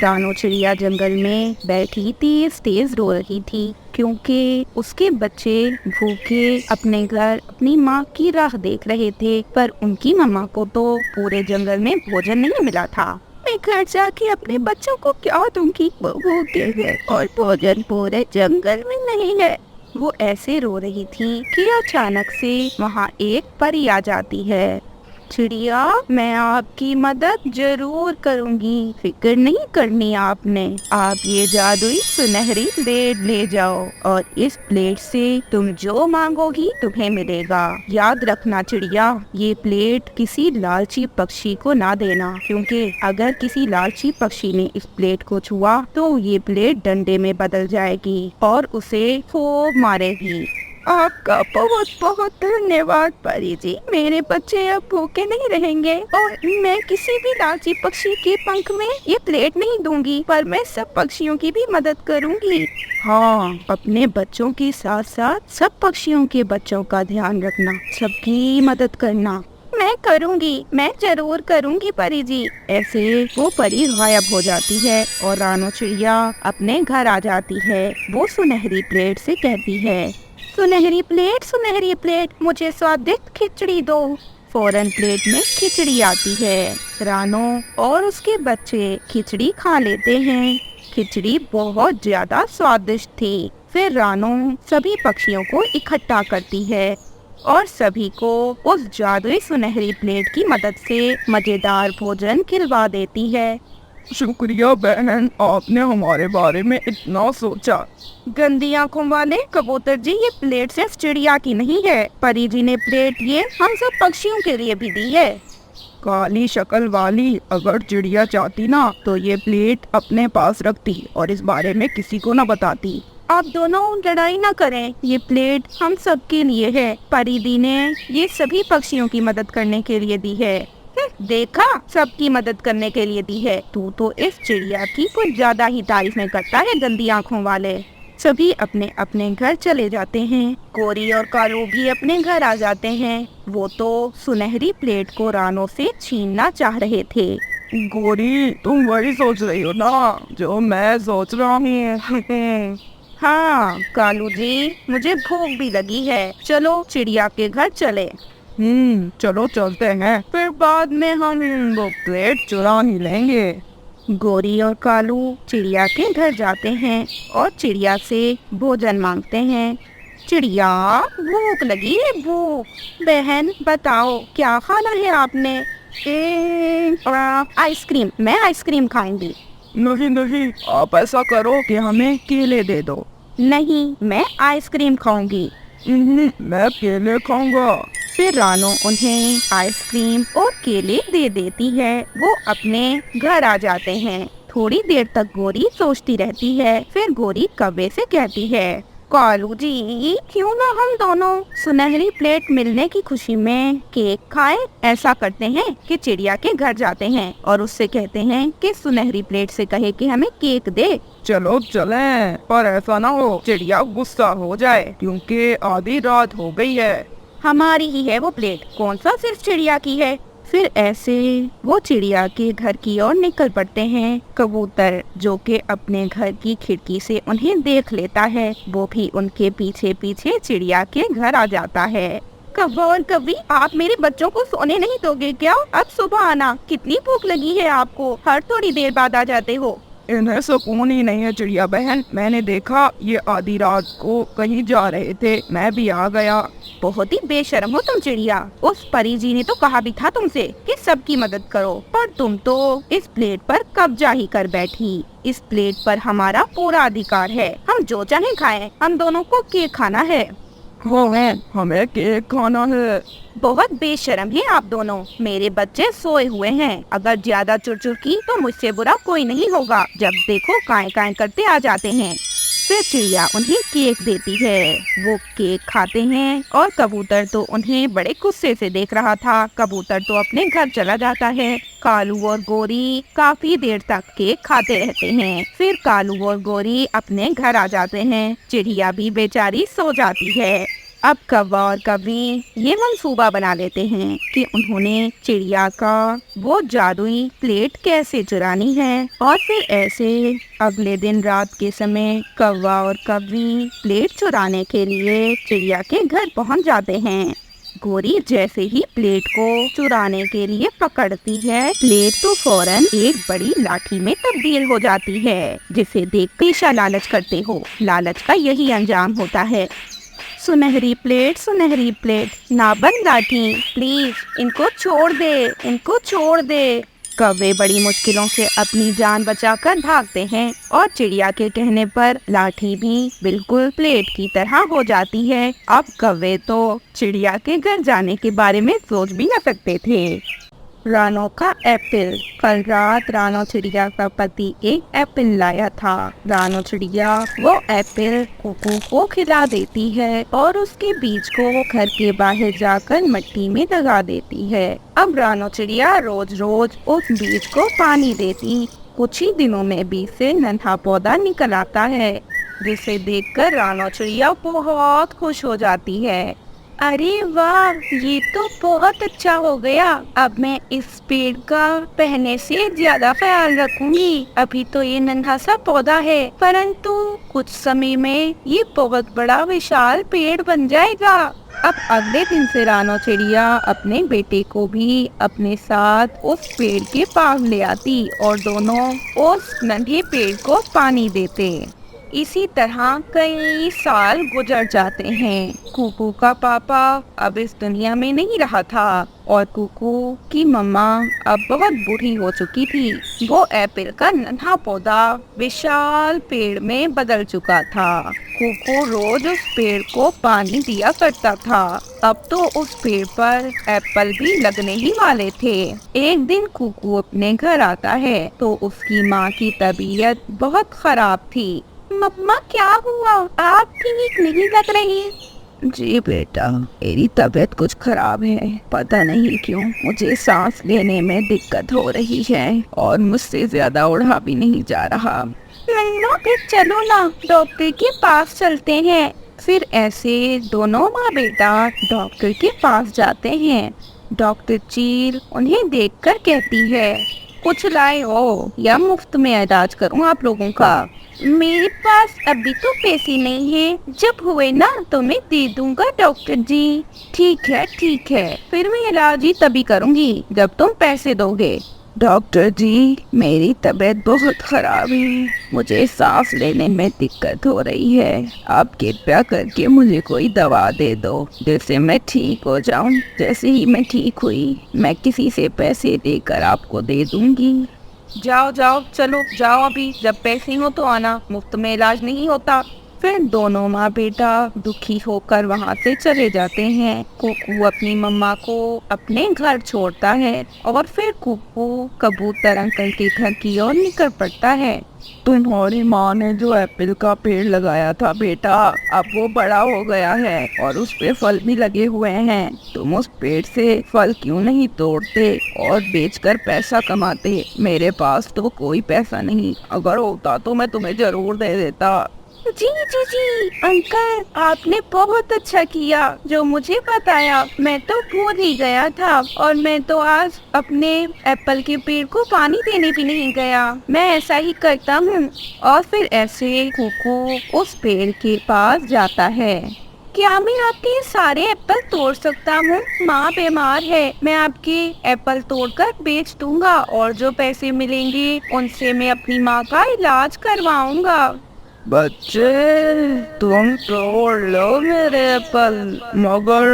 रानो चिड़िया जंगल में बैठी तेज तेज रो रही थी क्योंकि उसके बच्चे भूखे अपने घर अपनी माँ की राह देख रहे थे, पर उनकी मम्मा को तो पूरे जंगल में भोजन नहीं मिला था। मैं घर जाके अपने बच्चों को क्या दूंगी, वो भूखे हैं और भोजन पूरे जंगल में नहीं है। वो ऐसे रो रही थी कि अचानक से वहाँ एक परी आ जाती है। चिड़िया, मैं आपकी मदद जरूर करूंगी, फिक्र नहीं करनी आपने। आप ये जादुई सुनहरी प्लेट ले जाओ और इस प्लेट से तुम जो मांगोगी तुम्हें मिलेगा। याद रखना चिड़िया, ये प्लेट किसी लालची पक्षी को ना देना, क्योंकि अगर किसी लालची पक्षी ने इस प्लेट को छुआ तो ये प्लेट डंडे में बदल जाएगी और उसे खूब मारेगी। आपका बहुत बहुत धन्यवाद परी जी, मेरे बच्चे अब भूखे नहीं रहेंगे और मैं किसी भी लालची पक्षी के पंख में ये प्लेट नहीं दूंगी, पर मैं सब पक्षियों की भी मदद करूंगी। हाँ, अपने बच्चों के साथ साथ सब पक्षियों के बच्चों का ध्यान रखना, सबकी मदद करना। मैं करूंगी, मैं जरूर करूंगी परी जी। ऐसे वो परी गायब हो जाती है और रानो चिड़िया अपने घर आ जाती है। वो सुनहरी प्लेट से कहती है, सुनहरी प्लेट, मुझे स्वादिष्ट खिचड़ी दो। फौरन प्लेट में खिचड़ी आती है। रानो और उसके बच्चे खिचड़ी खा लेते हैं। खिचड़ी बहुत ज्यादा स्वादिष्ट थी। फिर रानो सभी पक्षियों को इकट्ठा करती है और सभी को उस जादुई सुनहरी प्लेट की मदद से मजेदार भोजन खिलवा देती है। शुक्रिया बहन, आपने हमारे बारे में इतना सोचा। गंदी आंखों वाले कबूतर जी, ये प्लेट सिर्फ चिड़िया की नहीं है, परी जी ने प्लेट ये हम सब पक्षियों के लिए भी दी है। काली शक्ल वाली, अगर चिड़िया चाहती ना तो ये प्लेट अपने पास रखती और इस बारे में किसी को ना बताती। आप दोनों लड़ाई ना करें, ये प्लेट हम सब के लिए है। परी दी ने ये सभी पक्षियों की मदद करने के लिए दी है। देखा, सबकी मदद करने के लिए दी है। तू तो इस चिड़िया की कुछ ज्यादा ही तारीफ में करता है, गंदी आंखों वाले। सभी अपने अपने घर चले जाते हैं। गोरी और कालू भी अपने घर आ जाते हैं। वो तो सुनहरी प्लेट को रानो से छीनना चाह रहे थे। गोरी, तुम वही सोच रही हो ना जो मैं सोच रहा हूँ। हाँ कालू जी, मुझे भूख भी लगी है, चलो चिड़िया के घर चले। चलो चलते हैं, फिर बाद में हम वो प्लेट चुरा ही लेंगे। गोरी और कालू चिड़िया के घर जाते हैं और चिड़िया से भोजन मांगते हैं। चिड़िया, भूख लगी है, भूख। बहन बताओ क्या खाना है आपने? आइसक्रीम, मैं आइसक्रीम खाऊंगी। नहीं नहीं, आप ऐसा करो कि हमें केले दे दो। नहीं, मैं आइसक्रीम खाऊंगी। मैं केले खाऊंगा। फिर रानो उन्हें आइसक्रीम और केले दे देती है। वो अपने घर आ जाते हैं। थोड़ी देर तक गोरी सोचती रहती है। फिर गोरी कौवे से कहती है, कालू जी, क्यों ना हम दोनों सुनहरी प्लेट मिलने की खुशी में केक खाएं? ऐसा करते हैं कि चिड़िया के घर जाते हैं और उससे कहते हैं कि सुनहरी प्लेट से कहे कि हमें केक दे। चलो चलें, पर ऐसा ना हो चिड़िया गुस्सा हो जाए, क्योंकि आधी रात हो गई है। हमारी ही है वो प्लेट, कौन सा सिर्फ चिड़िया की है। फिर ऐसे वो चिड़िया के घर की ओर निकल पड़ते हैं। कबूतर, जो कि अपने घर की खिड़की से उन्हें देख लेता है, वो भी उनके पीछे पीछे चिड़िया के घर आ जाता है। कब्बा और कब्बी, आप मेरे बच्चों को सोने नहीं दोगे क्या? अब सुबह आना, कितनी भूख लगी है आपको, हर थोड़ी देर बाद आ जाते हो। इन्हें सुकून ही नहीं है चिड़िया बहन, मैंने देखा ये आधी रात को कहीं जा रहे थे, मैं भी आ गया। बहुत ही बेशर्म हो तुम चिड़िया। उस परी जी ने तो कहा भी था तुमसे कि सबकी मदद करो, पर तुम तो इस प्लेट पर कब्जा ही कर बैठी। इस प्लेट पर हमारा पूरा अधिकार है, हम जो चाहे खाएं। हम दोनों को केक खाना है। हमें केक खाना है। बहुत बेशर्म है आप दोनों। मेरे बच्चे सोए हुए हैं, अगर ज्यादा चुरचुर की तो मुझसे बुरा कोई नहीं होगा। जब देखो काएं काएं करते आ जाते हैं। फिर चिड़िया उन्हें केक देती है। वो केक खाते हैं और कबूतर तो उन्हें बड़े गुस्से से देख रहा था। कबूतर तो अपने घर चला जाता है। कालू और गोरी काफी देर तक केक खाते रहते हैं। फिर कालू और गोरी अपने घर आ जाते हैं। चिड़िया भी बेचारी सो जाती है। अब कौवा और कवि ये मंसूबा बना लेते हैं कि उन्होंने चिड़िया का वो जादुई प्लेट कैसे चुरानी है। और फिर ऐसे अगले दिन रात के समय कौवा और कवि प्लेट चुराने के लिए चिड़िया के घर पहुंच जाते हैं। गोरी जैसे ही प्लेट को चुराने के लिए पकड़ती है, प्लेट तो फौरन एक बड़ी लाठी में तब्दील हो जाती है, जिसे देख पेशा लालच करते हो। लालच का यही अंजाम होता है। सुनहरी प्लेट ना बन लाठी, प्लीज इनको छोड़ दे, इनको छोड़ दे। कौवे बड़ी मुश्किलों से अपनी जान बचाकर भागते हैं और चिड़िया के कहने पर लाठी भी बिल्कुल प्लेट की तरह हो जाती है। अब कौवे तो चिड़िया के घर जाने के बारे में सोच भी न सकते थे। रानो का एप्पल। कल रात रानो चिड़िया का पति एक एप्पल लाया था। रानो चिड़िया वो एप्पल कुकू को खिला देती है और उसके बीज को घर के बाहर जाकर मिट्टी में लगा देती है। अब रानो चिड़िया रोज रोज उस बीज को पानी देती। कुछ ही दिनों में बीज से नन्हा पौधा निकल आता है, जिसे देखकर रानो चिड़िया बहुत खुश हो जाती है। अरे वाह, ये तो बहुत अच्छा हो गया। अब मैं इस पेड़ का पहले से ज्यादा ख्याल रखूंगी। अभी तो ये नन्हा सा पौधा है, परंतु कुछ समय में ये बहुत बड़ा विशाल पेड़ बन जाएगा। अब अगले दिन से रानो चिड़िया अपने बेटे को भी अपने साथ उस पेड़ के पास ले आती और दोनों उस नन्हे पेड़ को पानी देते। इसी तरह कई साल गुजर जाते हैं। कुकू का पापा अब इस दुनिया में नहीं रहा था और कुकू की मम्मा अब बहुत बूढ़ी हो चुकी थी। वो एप्पल का नन्हा पौधा विशाल पेड़ में बदल चुका था। कुकू रोज उस पेड़ को पानी दिया करता था। अब तो उस पेड़ पर एप्पल भी लगने ही वाले थे। एक दिन कुकू अपने घर आता है तो उसकी माँ की तबीयत बहुत खराब थी। मम्मा क्या हुआ? आप ठीक नहीं लग रही। जी बेटा, मेरी तबीयत कुछ खराब है। पता नहीं क्यों मुझे सांस लेने में दिक्कत हो रही है और मुझसे ज्यादा उड़ा भी नहीं जा रहा। नन्नो फिर चलो ना, डॉक्टर के पास चलते हैं। फिर ऐसे दोनों माँ बेटा डॉक्टर के पास जाते हैं। डॉक्टर चील उन्हें देखकर कहती है, कुछ लाए हो या मुफ्त में इलाज करूं आप लोगों का? मेरे पास अभी तो पैसे नहीं है, जब हुए ना तो मैं दे दूंगा डॉक्टर जी। ठीक है, फिर मैं इलाज ही तभी करूंगी जब तुम पैसे दोगे। डॉक्टर जी, मेरी तबीयत बहुत खराब है, मुझे सांस लेने में दिक्कत हो रही है। आप कृपया करके मुझे कोई दवा दे दो जिससे मैं ठीक हो जाऊं। जैसे ही मैं ठीक हुई मैं किसी से पैसे देकर आपको दे दूंगी। जाओ चलो जाओ, अभी जब पैसे हो तो आना, मुफ्त में इलाज नहीं होता। फिर दोनों माँ बेटा दुखी होकर वहाँ से चले जाते हैं। कुकू अपनी मम्मा को अपने घर छोड़ता है और फिर कुकू कबूतर अंकल के घर की ओर निकल पड़ता है। तुम्हारी माँ ने जो एप्पल का पेड़ लगाया था बेटा, अब वो बड़ा हो गया है और उस पे फल भी लगे हुए हैं। तुम उस पेड़ से फल क्यों नहीं तोड़ते और बेचकर पैसा कमाते? मेरे पास तो कोई पैसा नहीं, अगर होता तो मैं तुम्हें जरूर दे देता। जी अंकल, आपने बहुत अच्छा किया जो मुझे बताया। मैं तो भूल ही गया था और मैं तो आज अपने एप्पल के पेड़ को पानी देने भी नहीं गया। मैं ऐसा ही करता हूँ। और फिर ऐसे कुकू उस पेड़ के पास जाता है। क्या मैं आपके सारे एप्पल तोड़ सकता हूँ? माँ बीमार है, मैं आपके एप्पल तोड़कर बेच दूंगा और जो पैसे मिलेंगे उनसे मैं अपनी माँ का इलाज करवाऊंगा। बच्चे, तुम तोड़ लो मेरे एप्पल, मगर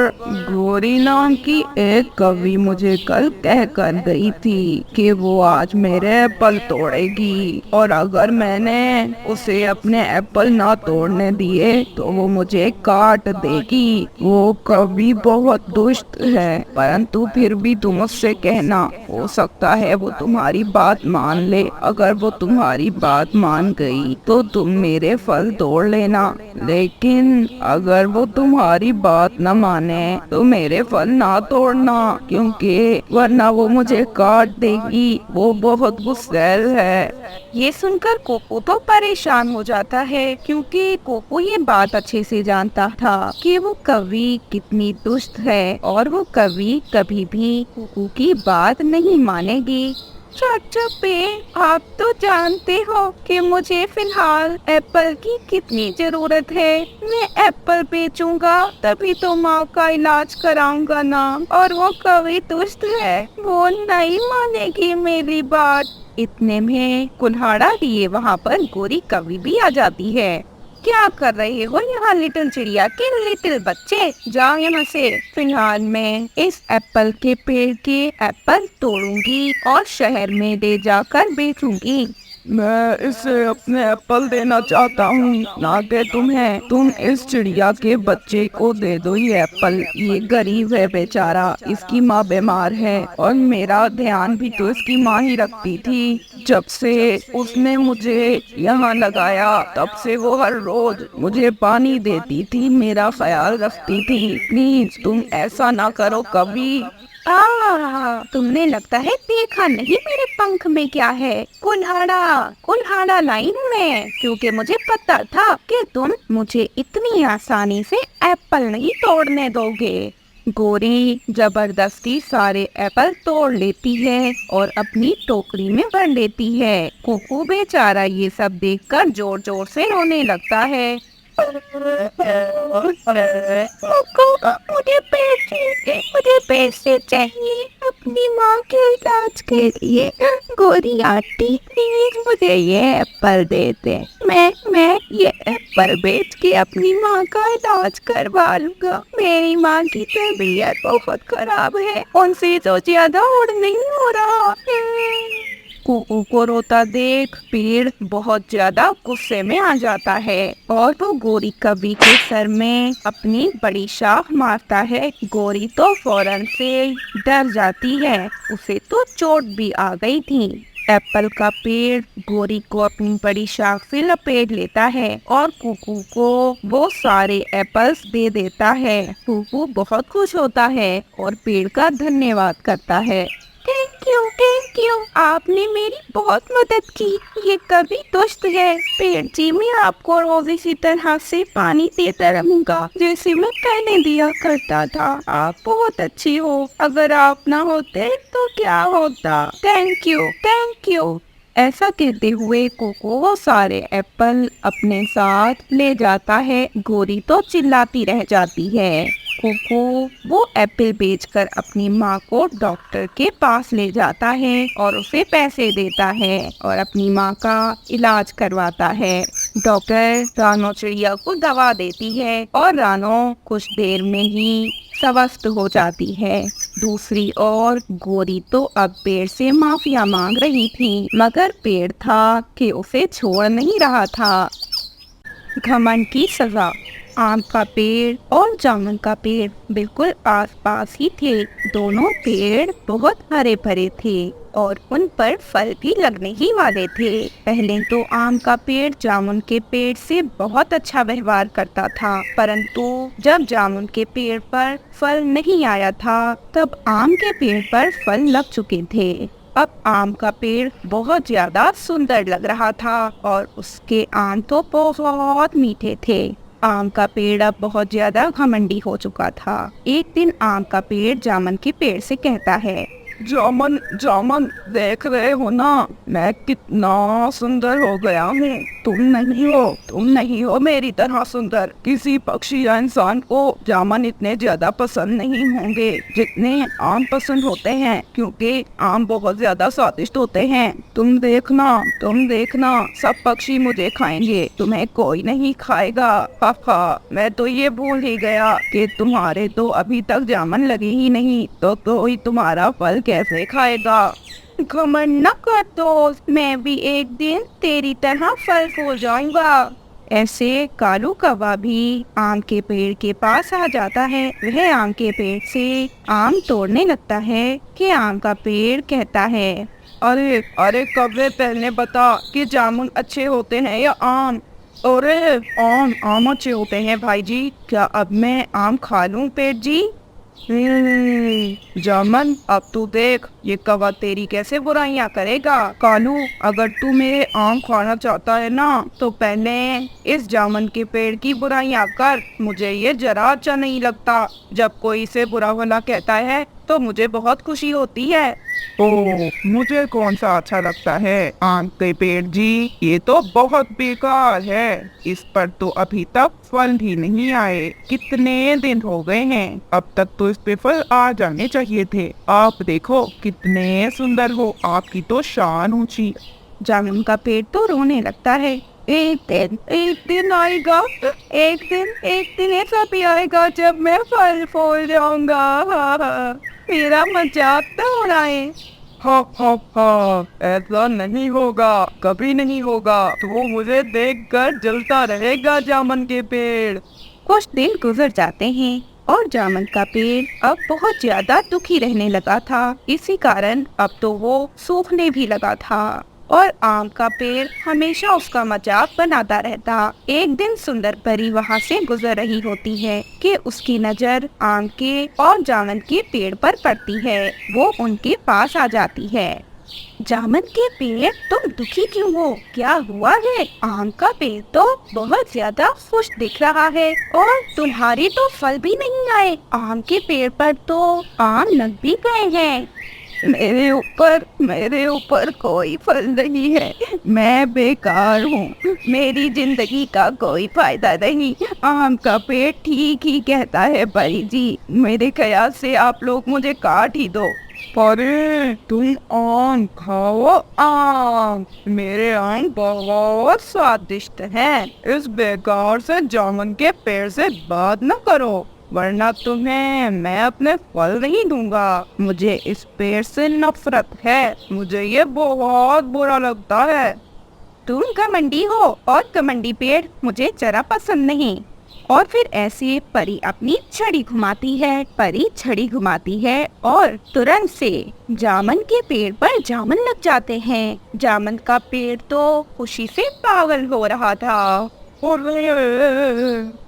गोरी नाम की एक कवि मुझे कल कह कर गई थी कि वो आज मेरे एप्पल तोड़ेगी और अगर मैंने उसे अपने एप्पल ना तोड़ने दिए तो वो मुझे काट देगी। वो कवि बहुत दुष्ट है, परंतु फिर भी तुम उससे कहना, हो सकता है वो तुम्हारी बात मान ले। अगर वो तुम्हारी बात मान गई तो तुम मेरे मेरे फल तोड़ लेना, लेकिन अगर वो तुम्हारी बात न माने तो मेरे फल ना तोड़ना, क्योंकि वरना वो मुझे काट देगी। वो बहुत गुस्सैल है। ये सुनकर कोको तो परेशान हो जाता है, क्योंकि कोको ये बात अच्छे से जानता था कि वो कवि कितनी दुष्ट है और वो कवि कभी भी कोको की बात नहीं मानेगी। चाचा पे, आप तो जानते हो कि मुझे फिलहाल एप्पल की कितनी जरूरत है। मैं एप्पल बेचूंगा तभी तो माँ का इलाज कराऊंगा ना, और वो कवि दुष्ट है, वो नहीं मानेगी मेरी बात। इतने में कुल्हाड़ा लिए वहाँ पर गोरी कवि भी आ जाती है। क्या कर रहे हो यहाँ लिटिल चिड़िया के लिटिल बच्चे, जाओ यहाँ से। फिलहाल मैं इस एप्पल के पेड़ के एप्पल तोड़ूंगी और शहर में ले जाकर बेचूंगी। मैं इसे अपने एप्पल देना चाहता हूँ, ना कि तुम्हें। तुम इस चिड़िया के बच्चे को दे दो ये एप्पल। ये गरीब है बेचारा, इसकी माँ बीमार है और मेरा ध्यान भी तो इसकी माँ ही रखती थी। जब से उसने मुझे यहाँ लगाया तब से वो हर रोज मुझे पानी देती थी, मेरा ख्याल रखती थी। प्लीज तुम ऐसा ना करो कभी। तुमने लगता है देखा नहीं मेरे पंख में क्या है। कुल्हाड़ा लाई हूँ मैं, क्योंकि मुझे पता था कि तुम मुझे इतनी आसानी से एप्पल नहीं तोड़ने दोगे। गोरी जबरदस्ती सारे एप्पल तोड़ लेती है और अपनी टोकरी में भर लेती है। कोको बेचारा ये सब देखकर जोर जोर से रोने लगता है। मुझे पैसे चाहिए अपनी माँ के इलाज के लिए। गोरी आंटी प्लीज मुझे ये एप्पल दे दे। मैं ये एप्पल बेच के अपनी माँ का इलाज करवा लूंगा। मेरी माँ की तबीयत बहुत खराब है, उनसे तो ज्यादा और नहीं हो रहा। कुकू को रोता देख पेड़ बहुत ज्यादा गुस्से में आ जाता है और वो गोरी कवि के सर में अपनी बड़ी शाख मारता है। गोरी तो फौरन से डर जाती है, उसे तो चोट भी आ गई थी। एप्पल का पेड़ गोरी को अपनी बड़ी शाख से लपेट लेता है और कुकू को वो सारे एप्पल्स दे देता है। कुकू बहुत खुश होता है और पेड़ का धन्यवाद करता है। थैंक यू, आपने मेरी बहुत मदद की। ये कभी दुष्ट है पेड़ जी, मैं आपको रोज इसी तरह से पानी देता रहूंगा जैसे मैं पहले दिया करता था। आप बहुत अच्छी हो, अगर आप ना होते तो क्या होता। Thank you. ऐसा कहते हुए कोको वो सारे एप्पल अपने साथ ले जाता है। गोरी तो चिल्लाती रह जाती है। कोको वो एप्पल बेचकर अपनी माँ को डॉक्टर के पास ले जाता है और उसे पैसे देता है और अपनी माँ का इलाज करवाता है। डॉक्टर रानो चिड़िया को दवा देती है और रानो कुछ देर में ही स्वस्थ हो जाती है। दूसरी ओर गोरी तो अब पेड़ से माफिया मांग रही थी, मगर पेड़ था कि उसे छोड़ नहीं रहा था। घमंड की सजा। आम का पेड़ और जामुन का पेड़ बिल्कुल आसपास ही थे। दोनों पेड़ बहुत हरे भरे थे और उन पर फल भी लगने ही वाले थे। पहले तो आम का पेड़ जामुन के पेड़ से बहुत अच्छा व्यवहार करता था, परंतु जब जामुन के पेड़ पर फल नहीं आया था तब आम के पेड़ पर फल लग चुके थे। अब आम का पेड़ बहुत ज्यादा सुंदर लग रहा था और उसके आम तो बहुत मीठे थे। आम का पेड़ अब बहुत ज्यादा घमंडी हो चुका था। एक दिन आम का पेड़ जामुन के पेड़ से कहता है, जामुन देख रहे हो ना, मैं कितना सुंदर हो गया हूँ। तुम नहीं हो मेरी तरह सुंदर। किसी पक्षी या इंसान को जामुन इतने ज्यादा पसंद नहीं होंगे जितने आम पसंद होते हैं, क्योंकि आम बहुत ज्यादा स्वादिष्ट होते हैं। तुम देखना सब पक्षी मुझे खाएंगे, तुम्हें कोई नहीं खाएगा। हा, मैं तो ये भूल ही गया कि तुम्हारे तो अभी तक जामुन लगे ही नहीं, तो कोई तुम्हारा फल कैसे खाएगा। घमंड न कर दोस्त, मैं भी एक दिन तेरी तरह फल हो जाऊंगा। ऐसे कालू कौवा भी आम के पेड़ के पास आ जाता है। वह आम के पेड़ से आम तोड़ने लगता है कि आम का पेड़ कहता है, अरे कौवे, पहले बता कि जामुन अच्छे होते हैं या आम। अरे आम अच्छे होते हैं भाई जी, क्या अब मैं आम खा लूं पेट जी? जामन, अब तू देख ये कौवा तेरी कैसे बुराइयां करेगा। कालू, अगर तू मेरे आम खाना चाहता है ना तो पहले इस जामन के पेड़ की बुराइयां कर। मुझे ये जरा अच्छा नहीं लगता। जब कोई इसे बुरा भला कहता है तो मुझे बहुत खुशी होती है। ओह, मुझे कौन सा अच्छा लगता है आम के पेड़ जी? ये तो बहुत बेकार है। इस पर तो अभी तक फल भी नहीं आए। कितने दिन हो गए हैं, अब तक तो इस पे फल आ जाने चाहिए थे। आप देखो कितने सुंदर हो, आपकी तो शान ऊंची। जामुन का पेड़ तो रोने लगता है। एक दिन आएगा, एक दिन ऐसा भी आएगा जब मैं फल फूल जाऊंगा। मेरा मजाक तो हो रहा है। हा हा हा, ऐसा नहीं होगा, कभी नहीं होगा। तो मुझे देखकर जलता रहेगा जामन के पेड़। कुछ दिन गुजर जाते हैं और जामुन का पेड़ अब बहुत ज्यादा दुखी रहने लगा था। इसी कारण अब तो वो सूखने भी लगा था और आम का पेड़ हमेशा उसका मजाक बनाता रहता। एक दिन सुंदर परी वहाँ से गुजर रही होती है कि उसकी नजर आम के और जामुन के पेड़ पर पड़ती है। वो उनके पास आ जाती है। जामुन के पेड़, तुम दुखी क्यों हो? क्या हुआ है? आम का पेड़ तो बहुत ज्यादा खुश दिख रहा है और तुम्हारे तो फल भी नहीं आए। आम के पेड़ पर तो आम लग भी गए हैं। मेरे ऊपर कोई फल नहीं है। मैं बेकार हूँ। मेरी जिंदगी का कोई फायदा नहीं। आम का पेड़ ठीक ही कहता है परी जी। मेरे ख्याल से आप लोग मुझे काट ही दो। अरे तुम आम खाओ। आम, मेरे आम बहुत स्वादिष्ट हैं। इस बेकार से जामुन के पेड़ से बात न करो, वरना तुम्हें मैं अपने फल नहीं दूंगा। मुझे इस पेड़ से नफरत है। मुझे ये बहुत बुरा लगता है। तुम घमंडी हो और घमंडी पेड़ मुझे जरा पसंद नहीं। और फिर ऐसे परी अपनी छड़ी घुमाती है। परी छड़ी घुमाती है और तुरंत से जामुन के पेड़ पर जामुन लग जाते हैं। जामुन का पेड़ तो खुशी से पागल हो रहा था।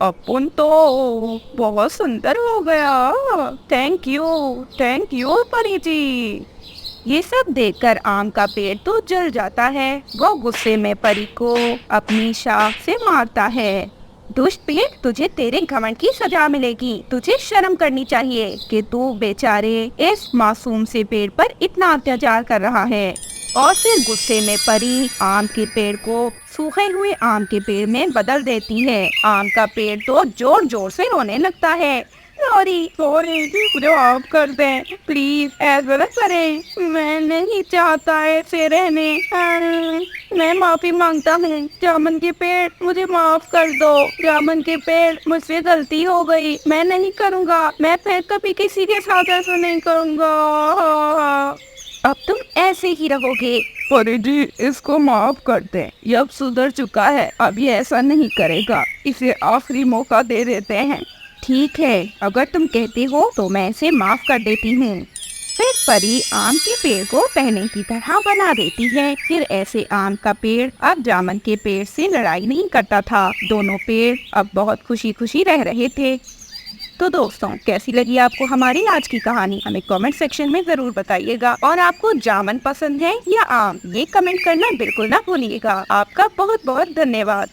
अपन तो बहुत सुंदर हो गया। थैंक यू परी जी। ये सब देखकर आम का पेड़ तो जल जाता है। वो गुस्से में परी को अपनी शाख से मारता है। दुष्ट पेड़, तुझे तेरे घमंड की सजा मिलेगी। तुझे शर्म करनी चाहिए कि तू बेचारे इस मासूम से पेड़ पर इतना अत्याचार कर रहा है। और फिर गुस्से में परी आम के पेड़ को सूखे हुए आम के पेड़ में बदल देती है। आम का पेड़ तो जोर जोर से रोने लगता है। सॉरी, मुझे माफ कर दें, प्लीज ऐसा न करें। मैं नहीं चाहता ऐसे रहने। मैं माफी मांगता हूँ। जामुन के पेड़, मुझे माफ कर दो। जामुन के पेड़, मुझसे गलती हो गई। मैं नहीं करूँगा। मैं फिर कभी किसी के साथ ऐसा नहीं करूँगा। अब तुम ऐसे ही रहोगे। परी जी, इसको माफ कर दें। ये अब सुधर चुका है, अब ये ऐसा नहीं करेगा। इसे आखिरी मौका दे देते हैं। ठीक है, अगर तुम कहते हो तो मैं इसे माफ कर देती हूँ। फिर परी आम के पेड़ को पहले की तरह बना देती है। फिर ऐसे आम का पेड़ अब जामुन के पेड़ से लड़ाई नहीं करता था। दोनों पेड़ अब बहुत खुशी खुशी रह रहे थे। तो दोस्तों, कैसी लगी आपको हमारी आज की कहानी? हमें कमेंट सेक्शन में जरूर बताइएगा। और आपको जामुन पसंद है या आम, ये कमेंट करना बिल्कुल ना भूलिएगा। आपका बहुत बहुत धन्यवाद।